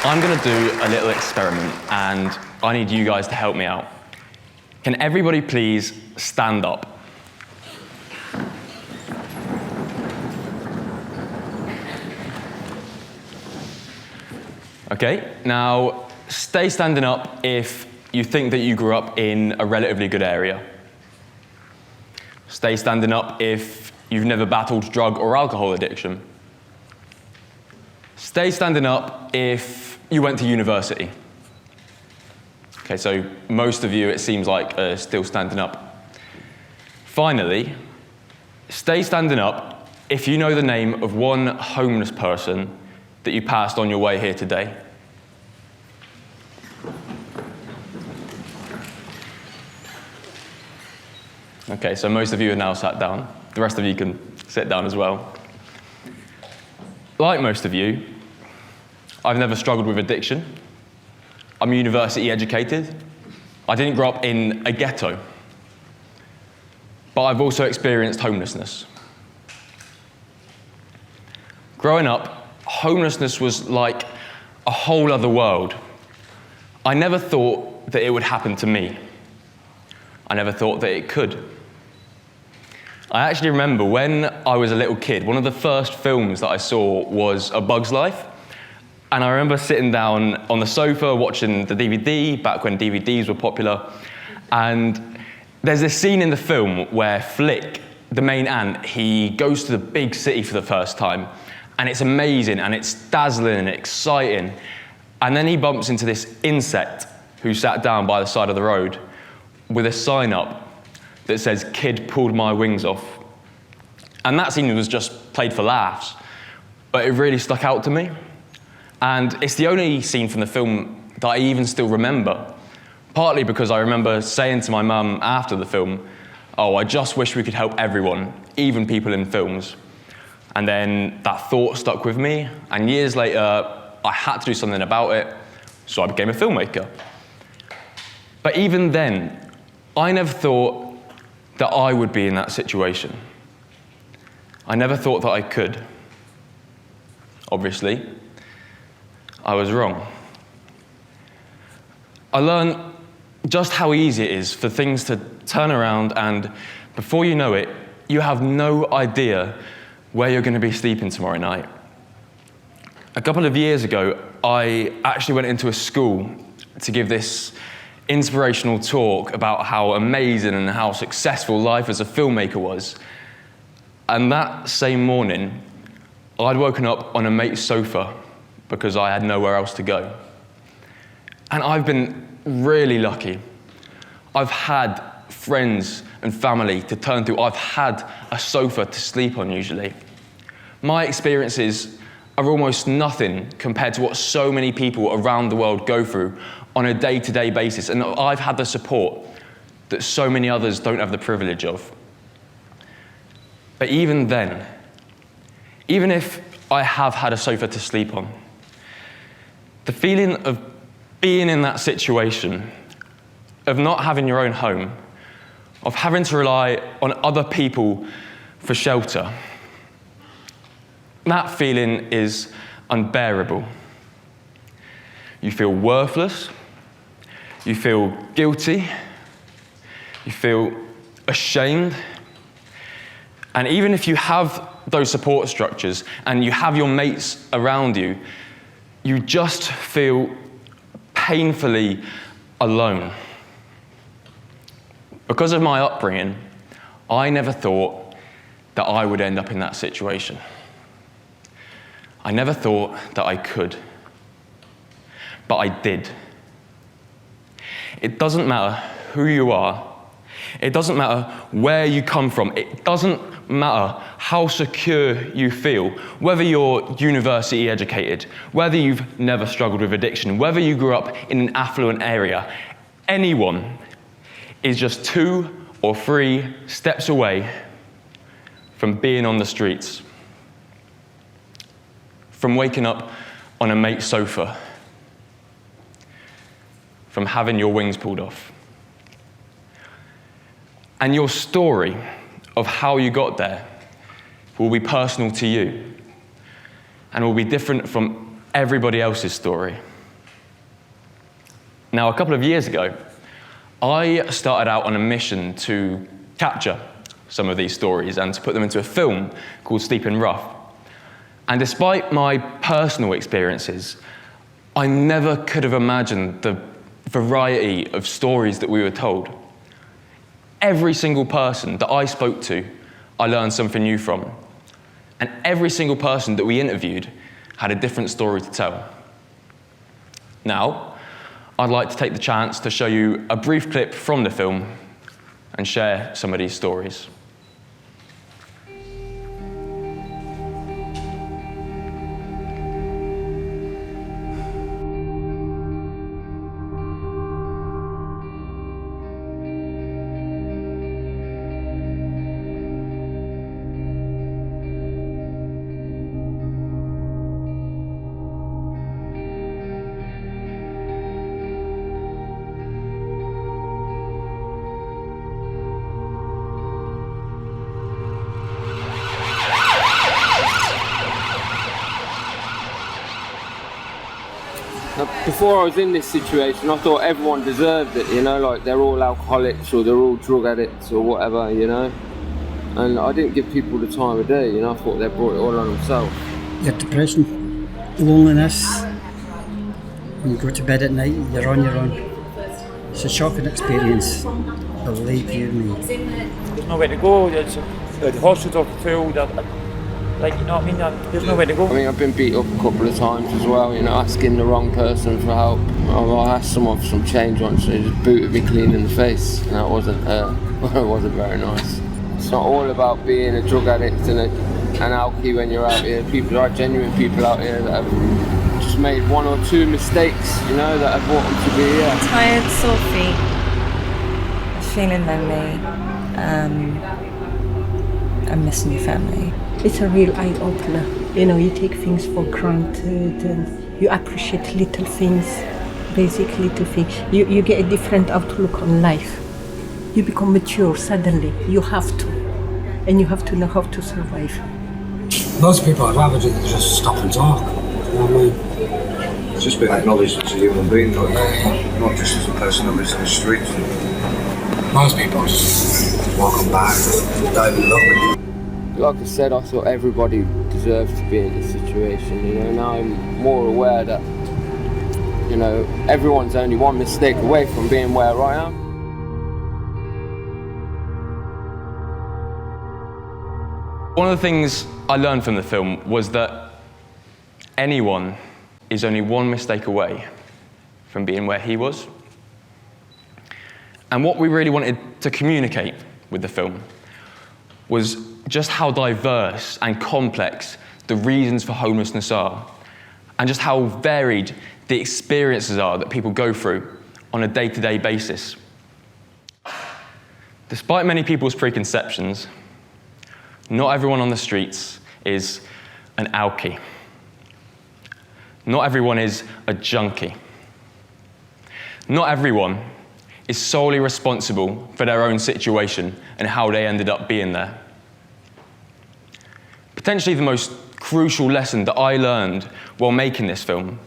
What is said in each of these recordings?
I'm going to do a little experiment, and I need you guys to help me out. Can everybody please stand up? Okay, now stay standing up if you think that you grew up in a relatively good area. Stay standing up if you've never battled drug or alcohol addiction. Stay standing up if you went to university. Okay, so most of you, it seems like, are still standing up. Finally, stay standing up if you know the name of one homeless person that you passed on your way here today. Okay, so most of you are now sat down. The rest of you can sit down as well. Like most of you, I've never struggled with addiction. I'm university educated. I didn't grow up in a ghetto. But I've also experienced homelessness. Growing up, homelessness was like a whole other world. I never thought that it would happen to me. I never thought that it could. I actually remember when I was a little kid, one of the first films that I saw was A Bug's Life. And I remember sitting down on the sofa watching the DVD, back when DVDs were popular. And there's this scene in the film where Flick, the main ant, he goes to the big city for the first time. And it's amazing, and it's dazzling and exciting. And then he bumps into this insect who sat down by the side of the road with a sign up that says, "Kid pulled my wings off." And that scene was just played for laughs, but it really stuck out to me. And it's the only scene from the film that I even still remember, partly because I remember saying to my mum after the film, "Oh, I just wish we could help everyone, even people in films." And then that thought stuck with me, and years later, I had to do something about it, so I became a filmmaker. But even then, I never thought that I would be in that situation. I never thought that I could. Obviously, I was wrong. I learned just how easy it is for things to turn around, and before you know it, you have no idea where you're going to be sleeping tomorrow night. A couple of years ago, I actually went into a school to give this inspirational talk about how amazing and how successful life as a filmmaker was. And that same morning, I'd woken up on a mate's sofa because I had nowhere else to go. And I've been really lucky. I've had friends and family to turn to. I've had a sofa to sleep on usually. My experiences are almost nothing compared to what so many people around the world go through on a day-to-day basis. And I've had the support that so many others don't have the privilege of. But even then, even if I have had a sofa to sleep on, the feeling of being in that situation, of not having your own home, of having to rely on other people for shelter, that feeling is unbearable. You feel worthless, you feel guilty, you feel ashamed, and even if you have those support structures and you have your mates around you, you just feel painfully alone. Because of my upbringing, I never thought that I would end up in that situation. I never thought that I could, but I did. It doesn't matter who you are. It doesn't matter where you come from. It doesn't matter how secure you feel, whether you're university educated, whether you've never struggled with addiction, whether you grew up in an affluent area. Anyone is just 2 or 3 steps away from being on the streets, from waking up on a mate's sofa, from having your wings pulled off. And your story of how you got there will be personal to you and will be different from everybody else's story. Now, a couple of years ago, I started out on a mission to capture some of these stories and to put them into a film called Sleeping Rough. And despite my personal experiences, I never could have imagined the variety of stories that we were told. Every single person that I spoke to, I learned something new from. And every single person that we interviewed had a different story to tell. Now, I'd like to take the chance to show you a brief clip from the film and share some of these stories. Before I was in this situation, I thought everyone deserved it, you know, like they're all alcoholics or they're all drug addicts or whatever, you know. And I didn't give people the time of day, you know, I thought they brought it all on themselves. Your depression, loneliness, when you go to bed at night, you're on your own. It's a shocking experience, believe you me. There's nowhere to go, the hospital full, like, you know what I mean, there's nowhere to go. I mean, I've been beat up a couple of times as well, you know, asking the wrong person for help. I asked someone for some change once and he just booted me clean in the face, and that wasn't very nice. It's not all about being a drug addict and an alkie when you're out here. There are genuine people out here that have just made one or two mistakes, you know, that have brought them to be here. Tired Sophie, feeling lonely, I'm missing your family. It's a real eye-opener. You know, you take things for granted and you appreciate little things, basic little things. You get a different outlook on life. You become mature suddenly. You have to. And you have to know how to survive. Most people I'd rather just stop and talk. You know what I mean? It's just been acknowledged as a human being, not just as a person that lives in the streets. Most people just walk by, don't even look. Like I said, I thought everybody deserved to be in this situation, you know. Now I'm more aware that, you know, everyone's only one mistake away from being where I am. One of the things I learned from the film was that anyone is only one mistake away from being where he was. And what we really wanted to communicate with the film was just how diverse and complex the reasons for homelessness are, and just how varied the experiences are that people go through on a day-to-day basis. Despite many people's preconceptions, not everyone on the streets is an alkie. Not everyone is a junkie. Not everyone is solely responsible for their own situation and how they ended up being there. Potentially the most crucial lesson that I learned while making this film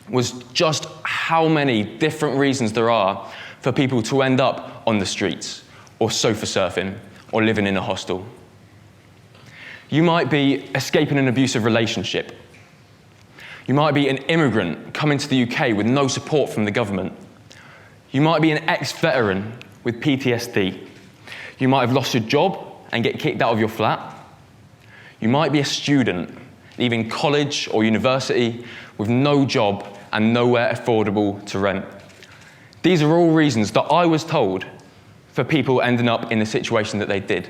was just how many different reasons there are for people to end up on the streets, or sofa surfing, or living in a hostel. You might be escaping an abusive relationship. You might be an immigrant coming to the UK with no support from the government. You might be an ex-veteran with PTSD. You might have lost your job and get kicked out of your flat. You might be a student leaving college or university with no job and nowhere affordable to rent. These are all reasons that I was told for people ending up in the situation that they did.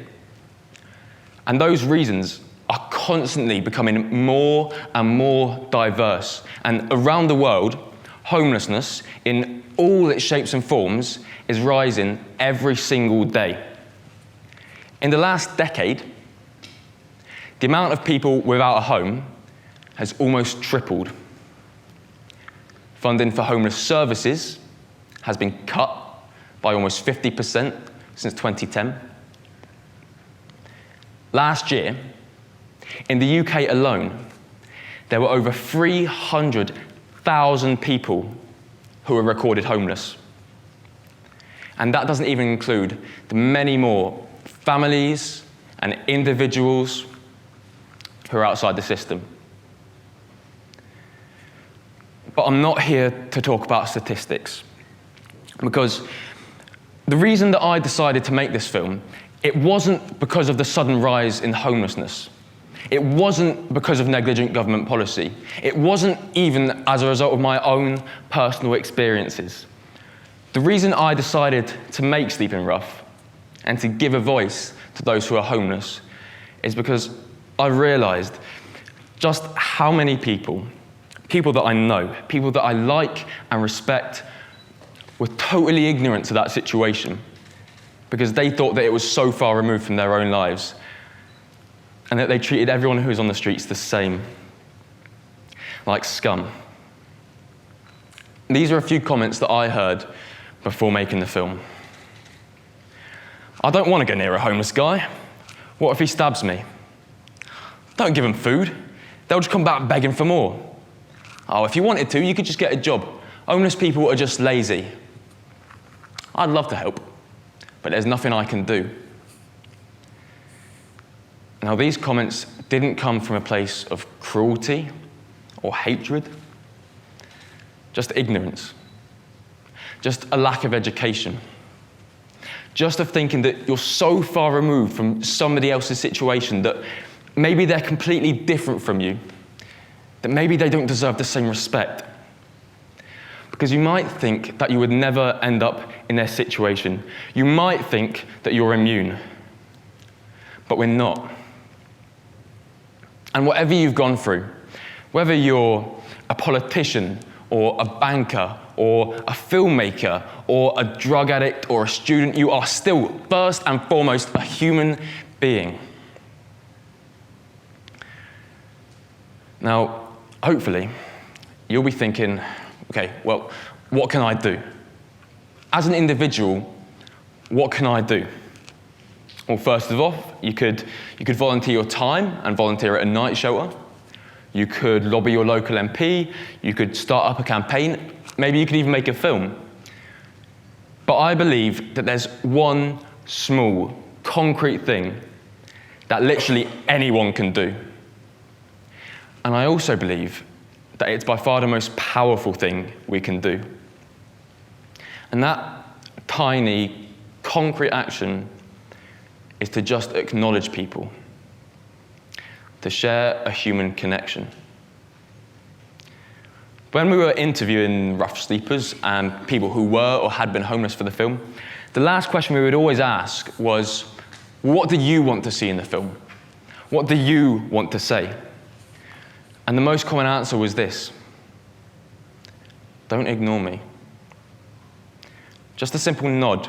And those reasons are constantly becoming more and more diverse. And around the world, homelessness in all its shapes and forms is rising every single day. In the last decade, the amount of people without a home has almost tripled. Funding for homeless services has been cut by almost 50% since 2010. Last year, in the UK alone, there were over 300,000 people who are recorded homeless. And that doesn't even include the many more families and individuals who are outside the system. But I'm not here to talk about statistics, because the reason that I decided to make this film, it wasn't because of the sudden rise in homelessness. It wasn't because of negligent government policy. It wasn't even as a result of my own personal experiences. The reason I decided to make Sleeping Rough and to give a voice to those who are homeless is because I realized just how many people that I know, people that I like and respect, were totally ignorant to that situation because they thought that it was so far removed from their own lives and that they treated everyone who was on the streets the same, like scum. These are a few comments that I heard before making the film. I don't want to go near a homeless guy. What if he stabs me? Don't give him food. They'll just come back begging for more. Oh, if you wanted to, you could just get a job. Homeless people are just lazy. I'd love to help, but there's nothing I can do. Now, these comments didn't come from a place of cruelty or hatred, just ignorance, just a lack of education, just of thinking that you're so far removed from somebody else's situation that maybe they're completely different from you, that maybe they don't deserve the same respect. Because you might think that you would never end up in their situation. You might think that you're immune, but we're not. And whatever you've gone through, whether you're a politician or a banker or a filmmaker or a drug addict or a student, you are still first and foremost a human being. Now, hopefully, you'll be thinking, okay, well, what can I do? As an individual, what can I do? Well, first of all, you could volunteer your time and volunteer at a night shelter. You could lobby your local MP. You could start up a campaign. Maybe you could even make a film. But I believe that there's one small, concrete thing that literally anyone can do. And I also believe that it's by far the most powerful thing we can do. And that tiny, concrete action is to just acknowledge people, to share a human connection. When we were interviewing rough sleepers and people who were or had been homeless for the film, the last question we would always ask was, what do you want to see in the film? What do you want to say? And the most common answer was this: don't ignore me. Just a simple nod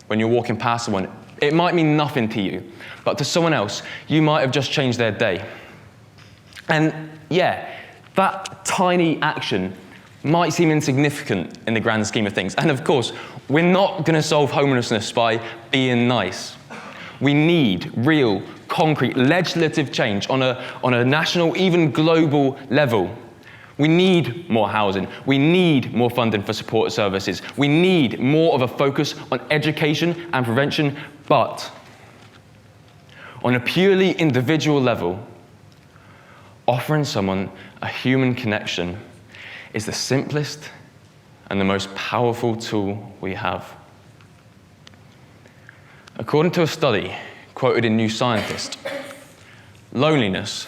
when you're walking past someone. It might mean nothing to you, but to someone else, you might have just changed their day. And yeah, that tiny action might seem insignificant in the grand scheme of things. And of course, we're not going to solve homelessness by being nice. We need real, concrete, legislative change on a national, even global level. We need more housing. We need more funding for support services. We need more of a focus on education and prevention. But on a purely individual level, offering someone a human connection is the simplest and the most powerful tool we have. According to a study quoted in New Scientist, loneliness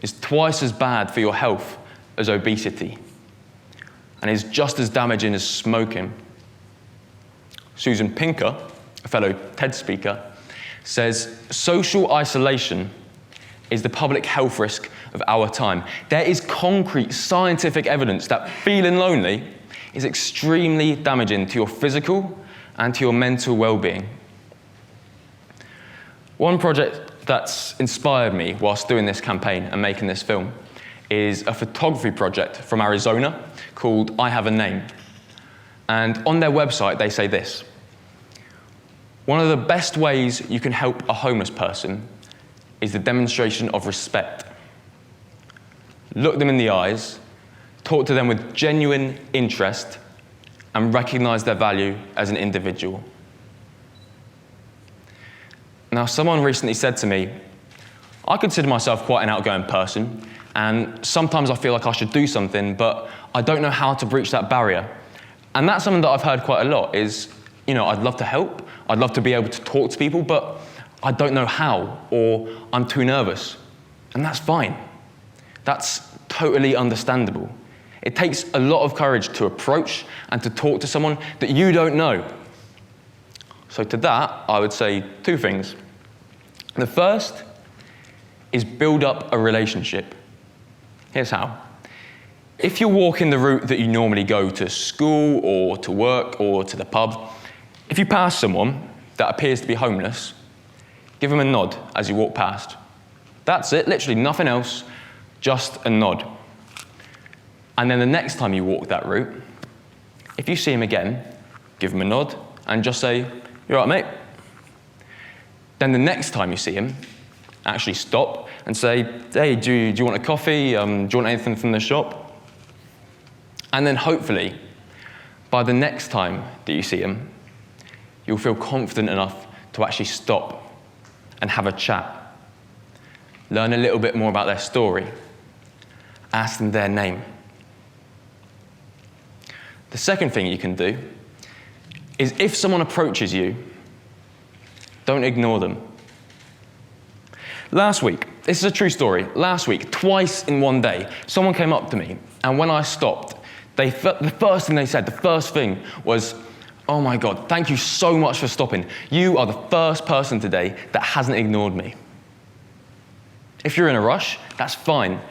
is twice as bad for your health as obesity and is just as damaging as smoking. Susan Pinker, a fellow TED speaker, says social isolation is the public health risk of our time. There is concrete scientific evidence that feeling lonely is extremely damaging to your physical and to your mental well-being. One project that's inspired me whilst doing this campaign and making this film is a photography project from Arizona called I Have a Name. And on their website, they say this: one of the best ways you can help a homeless person is the demonstration of respect. Look them in the eyes, talk to them with genuine interest, and recognize their value as an individual. Now, someone recently said to me, I consider myself quite an outgoing person, and sometimes I feel like I should do something, but I don't know how to breach that barrier. And that's something that I've heard quite a lot is, I'd love to help, I'd love to be able to talk to people, but I don't know how, or I'm too nervous. And that's fine. That's totally understandable. It takes a lot of courage to approach and to talk to someone that you don't know. So to that, I would say two things. The first is build up a relationship. Here's how. If you're walking the route that you normally go to school or to work or to the pub, if you pass someone that appears to be homeless, give them a nod as you walk past. That's it, literally nothing else, just a nod. And then the next time you walk that route, if you see him again, give him a nod and just say, "You're right, mate." Then the next time you see him, actually stop and say, "Hey, do you want a coffee? Do you want anything from the shop?" And then hopefully, by the next time that you see him, you'll feel confident enough to actually stop and have a chat. Learn a little bit more about their story. Ask them their name. The second thing you can do is if someone approaches you, don't ignore them. Last week, this is a true story, last week, twice in one day, someone came up to me, and when I stopped, the first thing they said, the first thing was, "Oh my God, thank you so much for stopping. You are the first person today that hasn't ignored me." If you're in a rush, that's fine,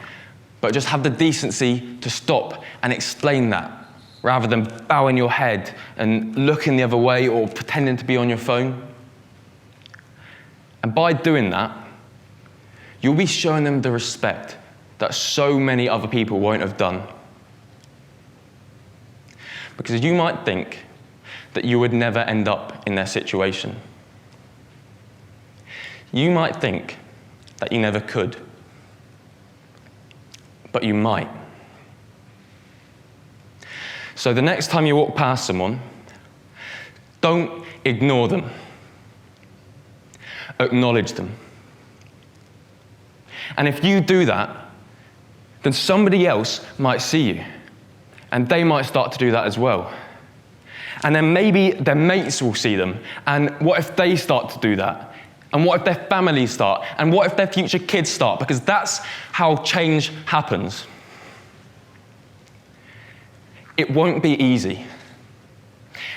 but just have the decency to stop and explain that, rather than bowing your head and looking the other way or pretending to be on your phone. And by doing that, you'll be showing them the respect that so many other people won't have done. Because you might think that you would never end up in their situation. You might think that you never could, but you might. So the next time you walk past someone, don't ignore them. Acknowledge them. And if you do that, then somebody else might see you, and they might start to do that as well. And then maybe their mates will see them, and what if they start to do that? And what if their families start? And what if their future kids start? Because that's how change happens. It won't be easy,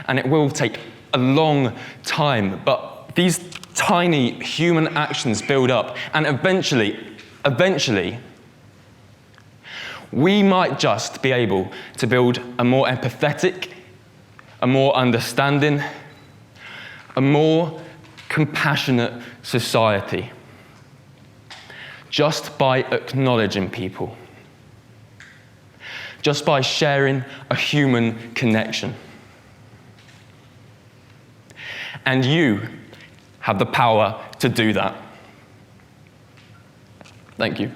and it will take a long time, but these tiny human actions build up, and eventually, we might just be able to build a more empathetic, a more understanding, a more compassionate society, just by acknowledging people. Just by sharing a human connection. And you have the power to do that. Thank you.